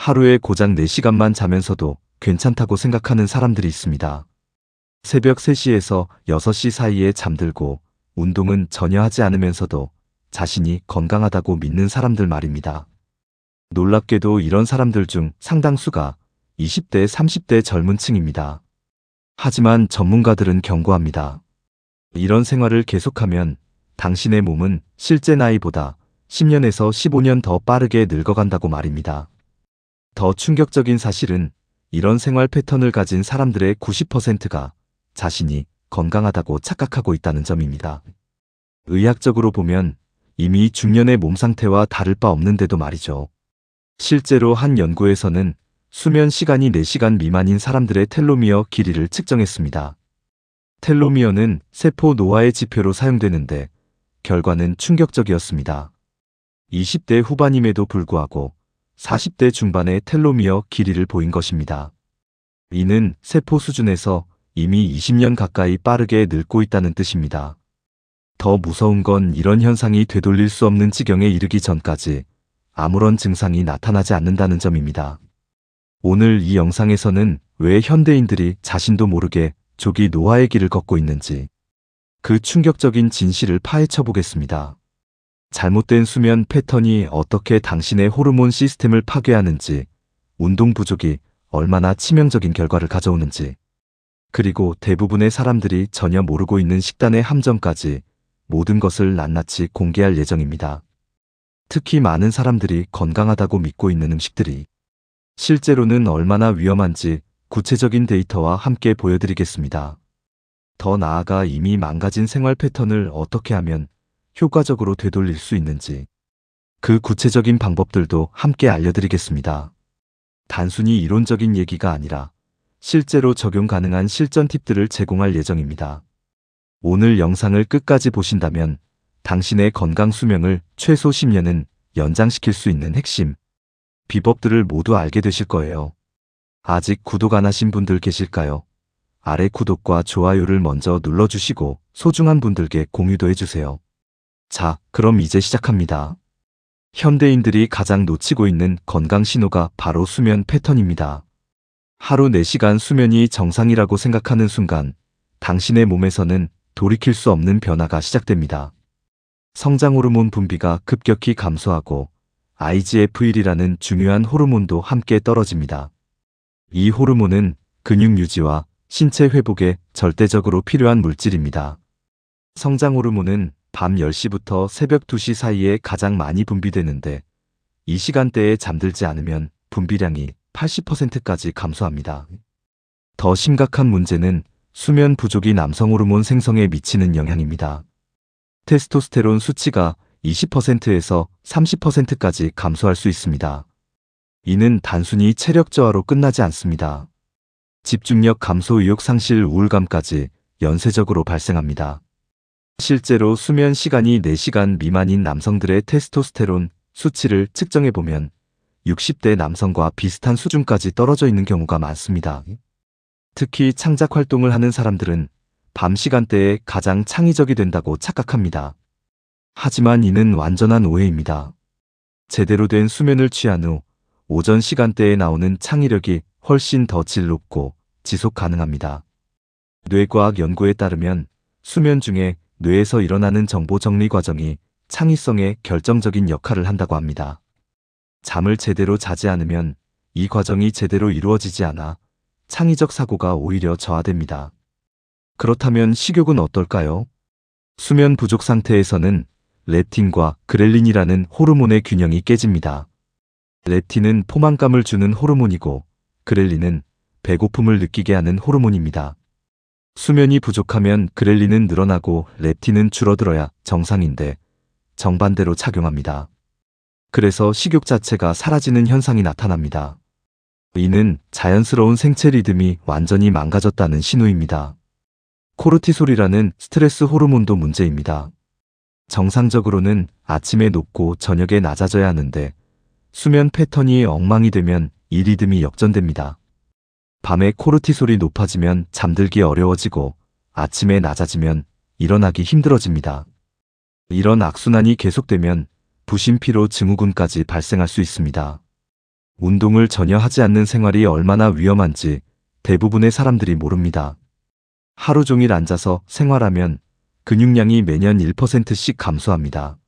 하루에 고작 4시간만 자면서도 괜찮다고 생각하는 사람들이 있습니다. 새벽 3시에서 6시 사이에 잠들고 운동은 전혀 하지 않으면서도 자신이 건강하다고 믿는 사람들 말입니다. 놀랍게도 이런 사람들 중 상당수가 20대, 30대 젊은 층입니다. 하지만 전문가들은 경고합니다. 이런 생활을 계속하면 당신의 몸은 실제 나이보다 10년에서 15년 더 빠르게 늙어간다고 말입니다. 더 충격적인 사실은 이런 생활 패턴을 가진 사람들의 90%가 자신이 건강하다고 착각하고 있다는 점입니다. 의학적으로 보면 이미 중년의 몸 상태와 다를 바 없는데도 말이죠. 실제로 한 연구에서는 수면 시간이 4시간 미만인 사람들의 텔로미어 길이를 측정했습니다. 텔로미어는 세포 노화의 지표로 사용되는데 결과는 충격적이었습니다. 20대 후반임에도 불구하고 40대 중반의 텔로미어 길이를 보인 것입니다. 이는 세포 수준에서 이미 20년 가까이 빠르게 늙고 있다는 뜻입니다. 더 무서운 건 이런 현상이 되돌릴 수 없는 지경에 이르기 전까지 아무런 증상이 나타나지 않는다는 점입니다. 오늘 이 영상에서는 왜 현대인들이 자신도 모르게 조기 노화의 길을 걷고 있는지 그 충격적인 진실을 파헤쳐 보겠습니다. 잘못된 수면 패턴이 어떻게 당신의 호르몬 시스템을 파괴하는지, 운동 부족이 얼마나 치명적인 결과를 가져오는지, 그리고 대부분의 사람들이 전혀 모르고 있는 식단의 함정까지 모든 것을 낱낱이 공개할 예정입니다. 특히 많은 사람들이 건강하다고 믿고 있는 음식들이 실제로는 얼마나 위험한지 구체적인 데이터와 함께 보여드리겠습니다. 더 나아가 이미 망가진 생활 패턴을 어떻게 하면 효과적으로 되돌릴 수 있는지 그 구체적인 방법들도 함께 알려드리겠습니다. 단순히 이론적인 얘기가 아니라 실제로 적용 가능한 실전 팁들을 제공할 예정입니다. 오늘 영상을 끝까지 보신다면 당신의 건강 수명을 최소 10년은 연장시킬 수 있는 핵심 비법들을 모두 알게 되실 거예요. 아직 구독 안 하신 분들 계실까요? 아래 구독과 좋아요를 먼저 눌러주시고 소중한 분들께 공유도 해주세요. 자, 그럼 이제 시작합니다. 현대인들이 가장 놓치고 있는 건강 신호가 바로 수면 패턴입니다. 하루 4시간 수면이 정상이라고 생각하는 순간 당신의 몸에서는 돌이킬 수 없는 변화가 시작됩니다. 성장 호르몬 분비가 급격히 감소하고 IGF-1이라는 중요한 호르몬도 함께 떨어집니다. 이 호르몬은 근육 유지와 신체 회복에 절대적으로 필요한 물질입니다. 성장 호르몬은 밤 10시부터 새벽 2시 사이에 가장 많이 분비되는데 이 시간대에 잠들지 않으면 분비량이 80%까지 감소합니다. 더 심각한 문제는 수면 부족이 남성 호르몬 생성에 미치는 영향입니다. 테스토스테론 수치가 20%에서 30%까지 감소할 수 있습니다. 이는 단순히 체력 저하로 끝나지 않습니다. 집중력 감소, 의욕 상실, 우울감까지 연쇄적으로 발생합니다. 실제로 수면 시간이 4시간 미만인 남성들의 테스토스테론 수치를 측정해보면 60대 남성과 비슷한 수준까지 떨어져 있는 경우가 많습니다. 특히 창작 활동을 하는 사람들은 밤 시간대에 가장 창의적이 된다고 착각합니다. 하지만 이는 완전한 오해입니다. 제대로 된 수면을 취한 후 오전 시간대에 나오는 창의력이 훨씬 더 질 높고 지속 가능합니다. 뇌과학 연구에 따르면 수면 중에 뇌에서 일어나는 정보 정리 과정이 창의성에 결정적인 역할을 한다고 합니다. 잠을 제대로 자지 않으면 이 과정이 제대로 이루어지지 않아 창의적 사고가 오히려 저하됩니다. 그렇다면 식욕은 어떨까요? 수면 부족 상태에서는 렙틴과 그렐린이라는 호르몬의 균형이 깨집니다. 렙틴은 포만감을 주는 호르몬이고 그렐린은 배고픔을 느끼게 하는 호르몬입니다. 수면이 부족하면 그렐린은 늘어나고 렙틴은 줄어들어야 정상인데 정반대로 작용합니다. 그래서 식욕 자체가 사라지는 현상이 나타납니다. 이는 자연스러운 생체 리듬이 완전히 망가졌다는 신호입니다. 코르티솔이라는 스트레스 호르몬도 문제입니다. 정상적으로는 아침에 높고 저녁에 낮아져야 하는데 수면 패턴이 엉망이 되면 이 리듬이 역전됩니다. 밤에 코르티솔이 높아지면 잠들기 어려워지고 아침에 낮아지면 일어나기 힘들어집니다. 이런 악순환이 계속되면 부신피로 증후군까지 발생할 수 있습니다. 운동을 전혀 하지 않는 생활이 얼마나 위험한지 대부분의 사람들이 모릅니다. 하루 종일 앉아서 생활하면 근육량이 매년 1%씩 감소합니다.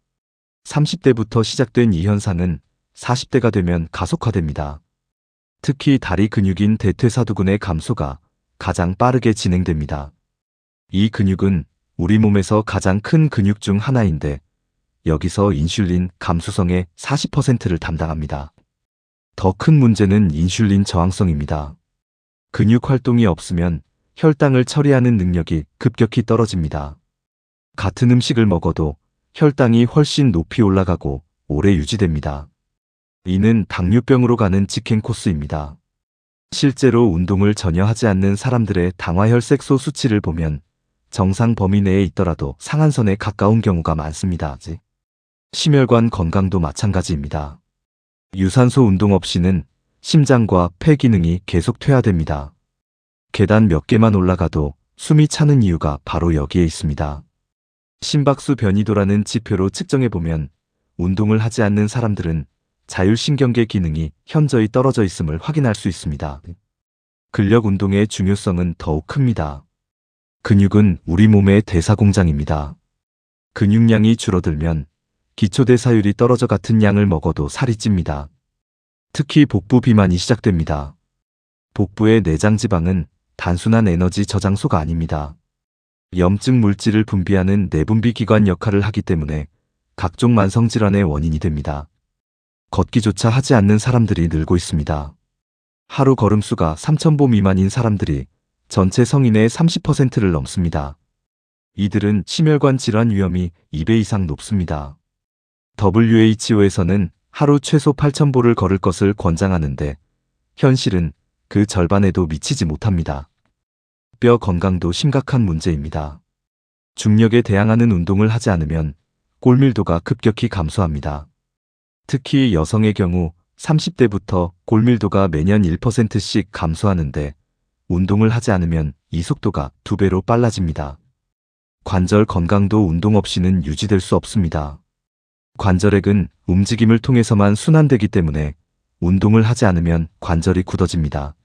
30대부터 시작된 이 현상은 40대가 되면 가속화됩니다. 특히 다리 근육인 대퇴사두근의 감소가 가장 빠르게 진행됩니다. 이 근육은 우리 몸에서 가장 큰 근육 중 하나인데 여기서 인슐린 감수성의 40%를 담당합니다. 더 큰 문제는 인슐린 저항성입니다. 근육 활동이 없으면 혈당을 처리하는 능력이 급격히 떨어집니다. 같은 음식을 먹어도 혈당이 훨씬 높이 올라가고 오래 유지됩니다. 이는 당뇨병으로 가는 직행 코스입니다. 실제로 운동을 전혀 하지 않는 사람들의 당화혈색소 수치를 보면 정상 범위 내에 있더라도 상한선에 가까운 경우가 많습니다. 심혈관 건강도 마찬가지입니다. 유산소 운동 없이는 심장과 폐 기능이 계속 퇴화됩니다. 계단 몇 개만 올라가도 숨이 차는 이유가 바로 여기에 있습니다. 심박수 변이도라는 지표로 측정해보면 운동을 하지 않는 사람들은 자율신경계 기능이 현저히 떨어져 있음을 확인할 수 있습니다. 근력 운동의 중요성은 더욱 큽니다. 근육은 우리 몸의 대사공장입니다. 근육량이 줄어들면 기초대사율이 떨어져 같은 양을 먹어도 살이 찝니다. 특히 복부 비만이 시작됩니다. 복부의 내장지방은 단순한 에너지 저장소가 아닙니다. 염증 물질을 분비하는 내분비 기관 역할을 하기 때문에 각종 만성질환의 원인이 됩니다. 걷기조차 하지 않는 사람들이 늘고 있습니다. 하루 걸음수가 3,000보 미만인 사람들이 전체 성인의 30%를 넘습니다. 이들은 심혈관 질환 위험이 2배 이상 높습니다. WHO에서는 하루 최소 8,000보를 걸을 것을 권장하는데 현실은 그 절반에도 미치지 못합니다. 뼈 건강도 심각한 문제입니다. 중력에 대항하는 운동을 하지 않으면 골밀도가 급격히 감소합니다. 특히 여성의 경우 30대부터 골밀도가 매년 1%씩 감소하는데 운동을 하지 않으면 이 속도가 2배로 빨라집니다. 관절 건강도 운동 없이는 유지될 수 없습니다. 관절액은 움직임을 통해서만 순환되기 때문에 운동을 하지 않으면 관절이 굳어집니다.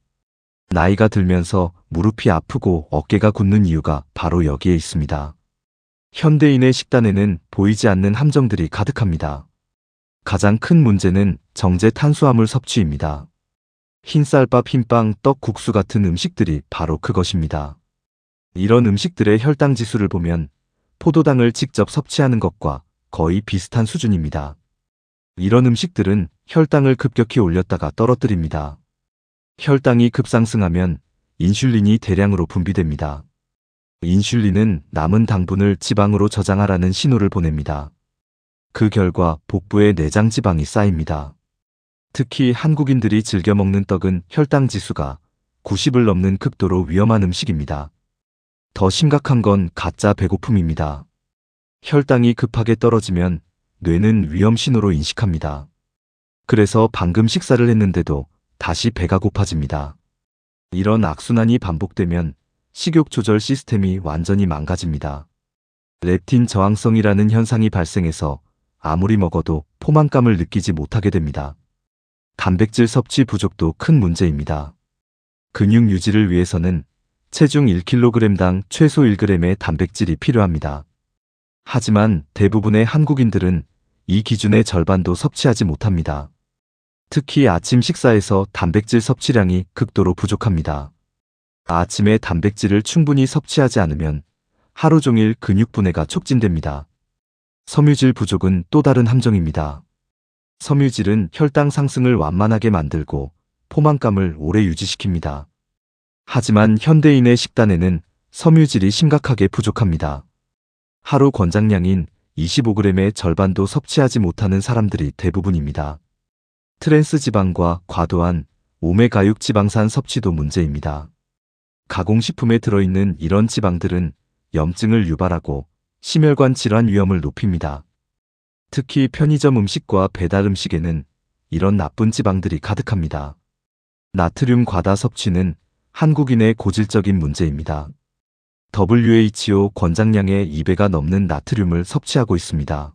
나이가 들면서 무릎이 아프고 어깨가 굳는 이유가 바로 여기에 있습니다. 현대인의 식단에는 보이지 않는 함정들이 가득합니다. 가장 큰 문제는 정제 탄수화물 섭취입니다. 흰쌀밥, 흰빵, 떡, 국수 같은 음식들이 바로 그것입니다. 이런 음식들의 혈당 지수를 보면 포도당을 직접 섭취하는 것과 거의 비슷한 수준입니다. 이런 음식들은 혈당을 급격히 올렸다가 떨어뜨립니다. 혈당이 급상승하면 인슐린이 대량으로 분비됩니다. 인슐린은 남은 당분을 지방으로 저장하라는 신호를 보냅니다. 그 결과 복부에 내장 지방이 쌓입니다. 특히 한국인들이 즐겨 먹는 떡은 혈당 지수가 90을 넘는 극도로 위험한 음식입니다. 더 심각한 건 가짜 배고픔입니다. 혈당이 급하게 떨어지면 뇌는 위험 신호로 인식합니다. 그래서 방금 식사를 했는데도 다시 배가 고파집니다. 이런 악순환이 반복되면 식욕 조절 시스템이 완전히 망가집니다. 렙틴 저항성이라는 현상이 발생해서 아무리 먹어도 포만감을 느끼지 못하게 됩니다. 단백질 섭취 부족도 큰 문제입니다. 근육 유지를 위해서는 체중 1kg당 최소 1g의 단백질이 필요합니다. 하지만 대부분의 한국인들은 이 기준의 절반도 섭취하지 못합니다. 특히 아침 식사에서 단백질 섭취량이 극도로 부족합니다. 아침에 단백질을 충분히 섭취하지 않으면 하루 종일 근육 분해가 촉진됩니다. 섬유질 부족은 또 다른 함정입니다. 섬유질은 혈당 상승을 완만하게 만들고 포만감을 오래 유지시킵니다. 하지만 현대인의 식단에는 섬유질이 심각하게 부족합니다. 하루 권장량인 25g의 절반도 섭취하지 못하는 사람들이 대부분입니다. 트랜스 지방과 과도한 오메가6 지방산 섭취도 문제입니다. 가공식품에 들어있는 이런 지방들은 염증을 유발하고 심혈관 질환 위험을 높입니다. 특히 편의점 음식과 배달 음식에는 이런 나쁜 지방들이 가득합니다. 나트륨 과다 섭취는 한국인의 고질적인 문제입니다. WHO 권장량의 2배가 넘는 나트륨을 섭취하고 있습니다.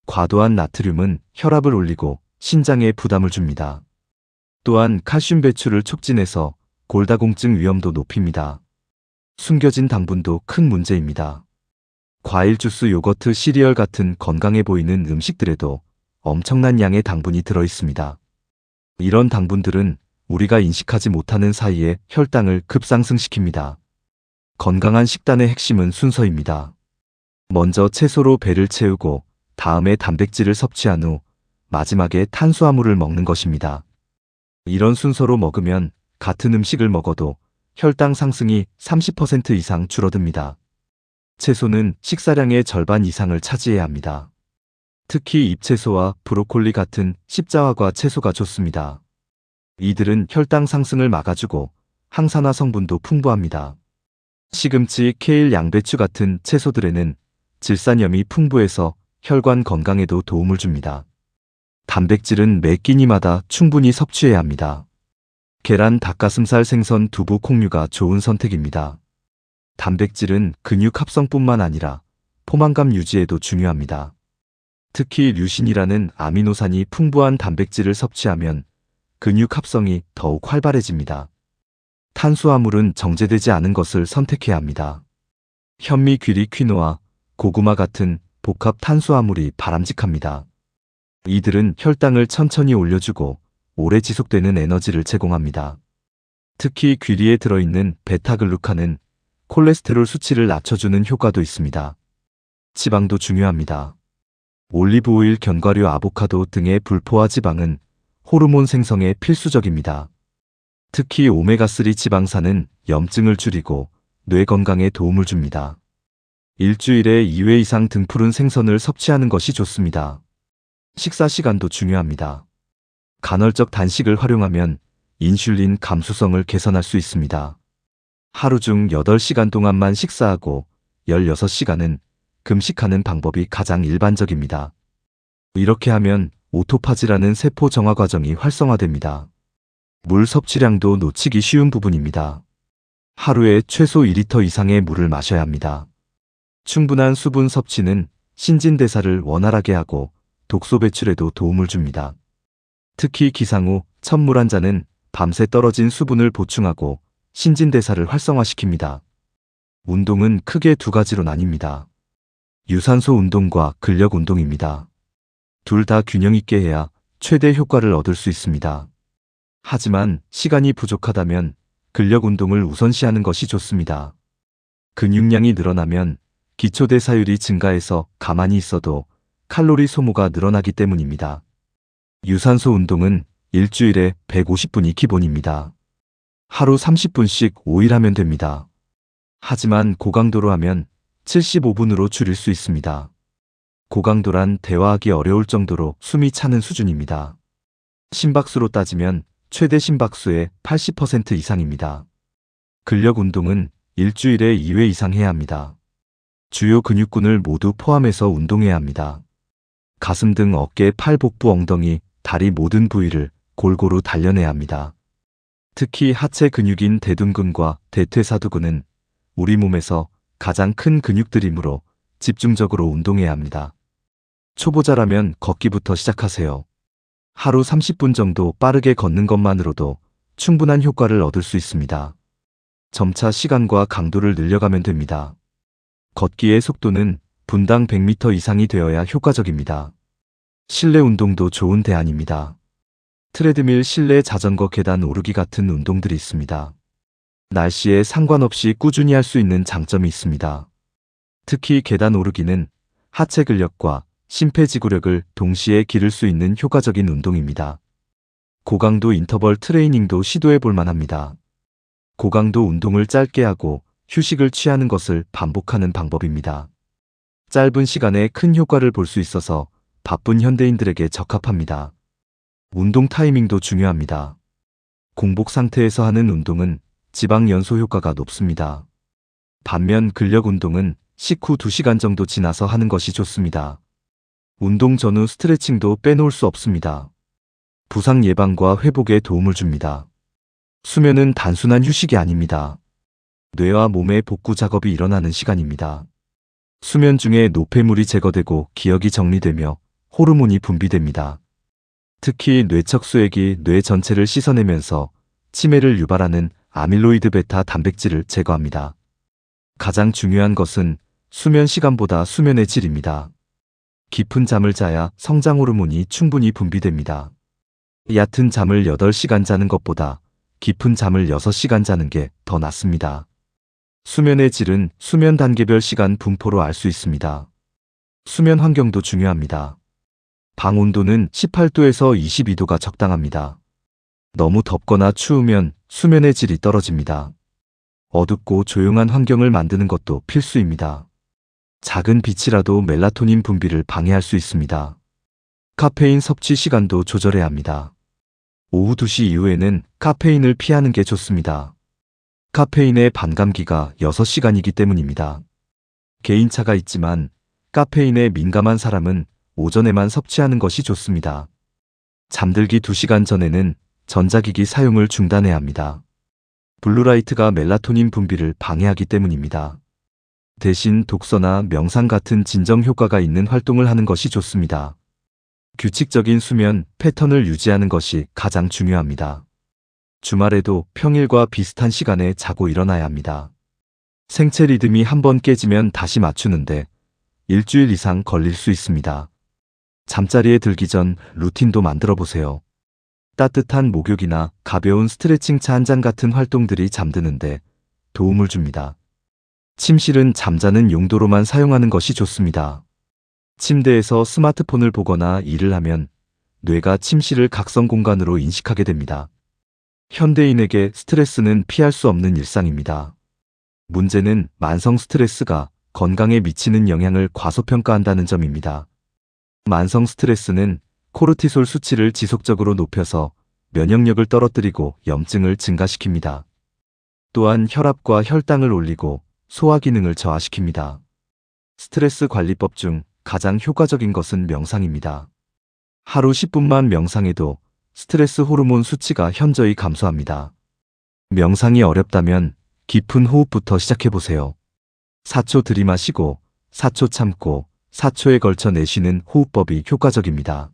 과도한 나트륨은 혈압을 올리고 신장에 부담을 줍니다. 또한 칼슘 배출을 촉진해서 골다공증 위험도 높입니다. 숨겨진 당분도 큰 문제입니다. 과일 주스, 요거트, 시리얼 같은 건강해 보이는 음식들에도 엄청난 양의 당분이 들어 있습니다. 이런 당분들은 우리가 인식하지 못하는 사이에 혈당을 급상승시킵니다. 건강한 식단의 핵심은 순서입니다. 먼저 채소로 배를 채우고 다음에 단백질을 섭취한 후 마지막에 탄수화물을 먹는 것입니다. 이런 순서로 먹으면 같은 음식을 먹어도 혈당 상승이 30% 이상 줄어듭니다. 채소는 식사량의 절반 이상을 차지해야 합니다. 특히 잎채소와 브로콜리 같은 십자화과 채소가 좋습니다. 이들은 혈당 상승을 막아주고 항산화 성분도 풍부합니다. 시금치, 케일, 양배추 같은 채소들에는 질산염이 풍부해서 혈관 건강에도 도움을 줍니다. 단백질은 매 끼니마다 충분히 섭취해야 합니다. 계란, 닭가슴살, 생선, 두부, 콩류가 좋은 선택입니다. 단백질은 근육 합성뿐만 아니라 포만감 유지에도 중요합니다. 특히 류신이라는 아미노산이 풍부한 단백질을 섭취하면 근육 합성이 더욱 활발해집니다. 탄수화물은 정제되지 않은 것을 선택해야 합니다. 현미, 귀리, 퀴노아, 고구마 같은 복합 탄수화물이 바람직합니다. 이들은 혈당을 천천히 올려주고 오래 지속되는 에너지를 제공합니다. 특히 귀리에 들어있는 베타글루칸은 콜레스테롤 수치를 낮춰주는 효과도 있습니다. 지방도 중요합니다. 올리브오일, 견과류, 아보카도 등의 불포화 지방은 호르몬 생성에 필수적입니다. 특히 오메가3 지방산은 염증을 줄이고 뇌 건강에 도움을 줍니다. 일주일에 2회 이상 등푸른 생선을 섭취하는 것이 좋습니다. 식사 시간도 중요합니다. 간헐적 단식을 활용하면 인슐린 감수성을 개선할 수 있습니다. 하루 중 8시간 동안만 식사하고 16시간은 금식하는 방법이 가장 일반적입니다. 이렇게 하면 오토파지라는 세포 정화 과정이 활성화됩니다. 물 섭취량도 놓치기 쉬운 부분입니다. 하루에 최소 2리터 이상의 물을 마셔야 합니다. 충분한 수분 섭취는 신진대사를 원활하게 하고 독소 배출에도 도움을 줍니다. 특히 기상 후 찬물 한 잔은 밤새 떨어진 수분을 보충하고 신진대사를 활성화시킵니다. 운동은 크게 두 가지로 나뉩니다. 유산소 운동과 근력 운동입니다. 둘 다 균형 있게 해야 최대 효과를 얻을 수 있습니다. 하지만 시간이 부족하다면 근력 운동을 우선시하는 것이 좋습니다. 근육량이 늘어나면 기초대사율이 증가해서 가만히 있어도 칼로리 소모가 늘어나기 때문입니다. 유산소 운동은 일주일에 150분이 기본입니다. 하루 30분씩 5일 하면 됩니다. 하지만 고강도로 하면 75분으로 줄일 수 있습니다. 고강도란 대화하기 어려울 정도로 숨이 차는 수준입니다. 심박수로 따지면 최대 심박수의 80% 이상입니다. 근력 운동은 일주일에 2회 이상 해야 합니다. 주요 근육군을 모두 포함해서 운동해야 합니다. 가슴 등 어깨, 팔, 복부, 엉덩이, 다리 모든 부위를 골고루 단련해야 합니다. 특히 하체 근육인 대둔근과 대퇴사두근은 우리 몸에서 가장 큰 근육들이므로 집중적으로 운동해야 합니다. 초보자라면 걷기부터 시작하세요. 하루 30분 정도 빠르게 걷는 것만으로도 충분한 효과를 얻을 수 있습니다. 점차 시간과 강도를 늘려가면 됩니다. 걷기의 속도는 분당 100m 이상이 되어야 효과적입니다. 실내 운동도 좋은 대안입니다. 트레드밀, 실내 자전거, 계단 오르기 같은 운동들이 있습니다. 날씨에 상관없이 꾸준히 할 수 있는 장점이 있습니다. 특히 계단 오르기는 하체 근력과 심폐지구력을 동시에 기를 수 있는 효과적인 운동입니다. 고강도 인터벌 트레이닝도 시도해 볼 만합니다. 고강도 운동을 짧게 하고 휴식을 취하는 것을 반복하는 방법입니다. 짧은 시간에 큰 효과를 볼 수 있어서 바쁜 현대인들에게 적합합니다. 운동 타이밍도 중요합니다. 공복 상태에서 하는 운동은 지방 연소 효과가 높습니다. 반면 근력 운동은 식후 2시간 정도 지나서 하는 것이 좋습니다. 운동 전후 스트레칭도 빼놓을 수 없습니다. 부상 예방과 회복에 도움을 줍니다. 수면은 단순한 휴식이 아닙니다. 뇌와 몸의 복구 작업이 일어나는 시간입니다. 수면 중에 노폐물이 제거되고 기억이 정리되며 호르몬이 분비됩니다. 특히 뇌척수액이 뇌 전체를 씻어내면서 치매를 유발하는 아밀로이드 베타 단백질을 제거합니다. 가장 중요한 것은 수면 시간보다 수면의 질입니다. 깊은 잠을 자야 성장 호르몬이 충분히 분비됩니다. 얕은 잠을 8시간 자는 것보다 깊은 잠을 6시간 자는 게 더 낫습니다. 수면의 질은 수면 단계별 시간 분포로 알 수 있습니다. 수면 환경도 중요합니다. 방 온도는 18도에서 22도가 적당합니다. 너무 덥거나 추우면 수면의 질이 떨어집니다. 어둡고 조용한 환경을 만드는 것도 필수입니다. 작은 빛이라도 멜라토닌 분비를 방해할 수 있습니다. 카페인 섭취 시간도 조절해야 합니다. 오후 2시 이후에는 카페인을 피하는 게 좋습니다. 카페인의 반감기가 6시간이기 때문입니다. 개인차가 있지만 카페인에 민감한 사람은 오전에만 섭취하는 것이 좋습니다. 잠들기 2시간 전에는 전자기기 사용을 중단해야 합니다. 블루라이트가 멜라토닌 분비를 방해하기 때문입니다. 대신 독서나 명상 같은 진정 효과가 있는 활동을 하는 것이 좋습니다. 규칙적인 수면 패턴을 유지하는 것이 가장 중요합니다. 주말에도 평일과 비슷한 시간에 자고 일어나야 합니다. 생체 리듬이 한번 깨지면 다시 맞추는데 일주일 이상 걸릴 수 있습니다. 잠자리에 들기 전 루틴도 만들어 보세요. 따뜻한 목욕이나 가벼운 스트레칭 차 한 잔 같은 활동들이 잠드는데 도움을 줍니다. 침실은 잠자는 용도로만 사용하는 것이 좋습니다. 침대에서 스마트폰을 보거나 일을 하면 뇌가 침실을 각성 공간으로 인식하게 됩니다. 현대인에게 스트레스는 피할 수 없는 일상입니다. 문제는 만성 스트레스가 건강에 미치는 영향을 과소평가한다는 점입니다. 만성 스트레스는 코르티솔 수치를 지속적으로 높여서 면역력을 떨어뜨리고 염증을 증가시킵니다. 또한 혈압과 혈당을 올리고 소화 기능을 저하시킵니다. 스트레스 관리법 중 가장 효과적인 것은 명상입니다. 하루 10분만 명상해도 스트레스 호르몬 수치가 현저히 감소합니다. 명상이 어렵다면 깊은 호흡부터 시작해보세요. 4초 들이마시고 4초 참고 4초에 걸쳐 내쉬는 호흡법이 효과적입니다.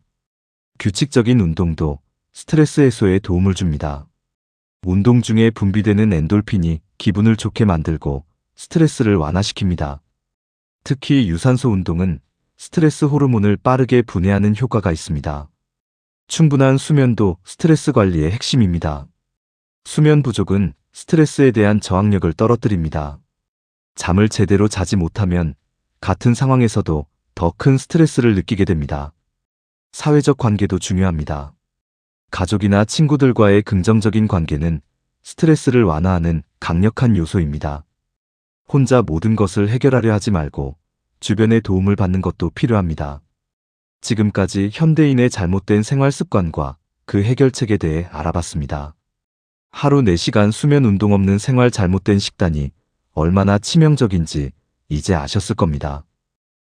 규칙적인 운동도 스트레스 해소에 도움을 줍니다. 운동 중에 분비되는 엔돌핀이 기분을 좋게 만들고 스트레스를 완화시킵니다. 특히 유산소 운동은 스트레스 호르몬을 빠르게 분해하는 효과가 있습니다. 충분한 수면도 스트레스 관리의 핵심입니다. 수면 부족은 스트레스에 대한 저항력을 떨어뜨립니다. 잠을 제대로 자지 못하면 같은 상황에서도 더 큰 스트레스를 느끼게 됩니다. 사회적 관계도 중요합니다. 가족이나 친구들과의 긍정적인 관계는 스트레스를 완화하는 강력한 요소입니다. 혼자 모든 것을 해결하려 하지 말고 주변의 도움을 받는 것도 필요합니다. 지금까지 현대인의 잘못된 생활 습관과 그 해결책에 대해 알아봤습니다. 하루 4시간 수면 운동 없는 생활, 잘못된 식단이 얼마나 치명적인지 이제 아셨을 겁니다.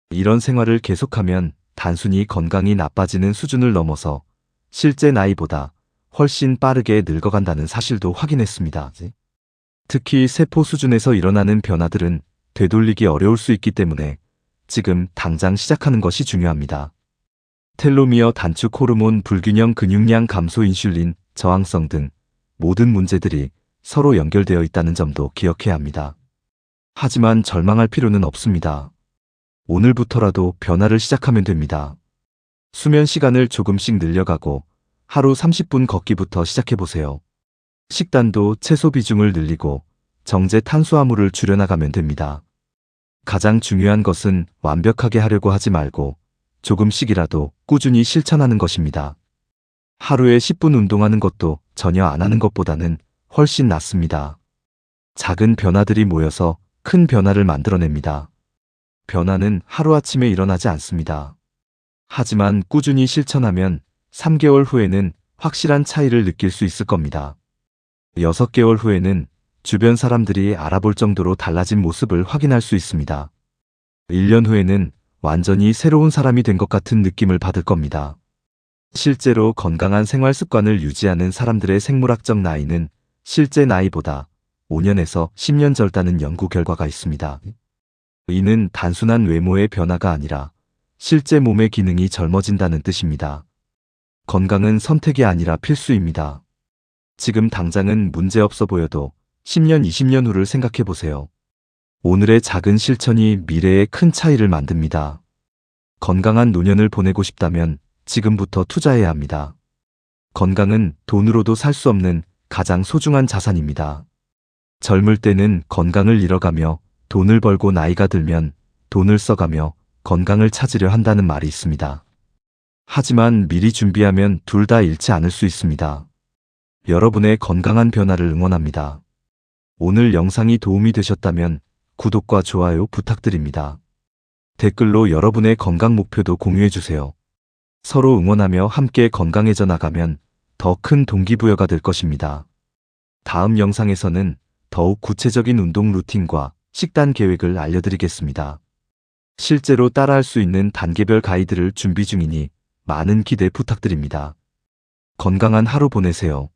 이런 생활을 계속하면 단순히 건강이 나빠지는 수준을 넘어서 실제 나이보다 훨씬 빠르게 늙어간다는 사실도 확인했습니다. 특히 세포 수준에서 일어나는 변화들은 되돌리기 어려울 수 있기 때문에 지금 당장 시작하는 것이 중요합니다. 텔로미어 단축, 호르몬 불균형, 근육량 감소, 인슐린 저항성 등 모든 문제들이 서로 연결되어 있다는 점도 기억해야 합니다. 하지만 절망할 필요는 없습니다. 오늘부터라도 변화를 시작하면 됩니다. 수면 시간을 조금씩 늘려가고 하루 30분 걷기부터 시작해보세요. 식단도 채소 비중을 늘리고 정제 탄수화물을 줄여나가면 됩니다. 가장 중요한 것은 완벽하게 하려고 하지 말고 조금씩이라도 꾸준히 실천하는 것입니다. 하루에 10분 운동하는 것도 전혀 안 하는 것보다는 훨씬 낫습니다. 작은 변화들이 모여서 큰 변화를 만들어냅니다. 변화는 하루아침에 일어나지 않습니다. 하지만 꾸준히 실천하면 3개월 후에는 확실한 차이를 느낄 수 있을 겁니다. 6개월 후에는 주변 사람들이 알아볼 정도로 달라진 모습을 확인할 수 있습니다. 1년 후에는 완전히 새로운 사람이 된 것 같은 느낌을 받을 겁니다. 실제로 건강한 생활 습관을 유지하는 사람들의 생물학적 나이는 실제 나이보다 5년에서 10년 젊다는 연구 결과가 있습니다. 이는 단순한 외모의 변화가 아니라 실제 몸의 기능이 젊어진다는 뜻입니다. 건강은 선택이 아니라 필수입니다. 지금 당장은 문제없어 보여도 10년, 20년 후를 생각해 보세요. 오늘의 작은 실천이 미래에 큰 차이를 만듭니다. 건강한 노년을 보내고 싶다면 지금부터 투자해야 합니다. 건강은 돈으로도 살 수 없는 가장 소중한 자산입니다. 젊을 때는 건강을 잃어가며 돈을 벌고 나이가 들면 돈을 써가며 건강을 찾으려 한다는 말이 있습니다. 하지만 미리 준비하면 둘 다 잃지 않을 수 있습니다. 여러분의 건강한 변화를 응원합니다. 오늘 영상이 도움이 되셨다면 구독과 좋아요 부탁드립니다. 댓글로 여러분의 건강 목표도 공유해주세요. 서로 응원하며 함께 건강해져 나가면 더 큰 동기부여가 될 것입니다. 다음 영상에서는 더욱 구체적인 운동 루틴과 식단 계획을 알려드리겠습니다. 실제로 따라할 수 있는 단계별 가이드를 준비 중이니 많은 기대 부탁드립니다. 건강한 하루 보내세요.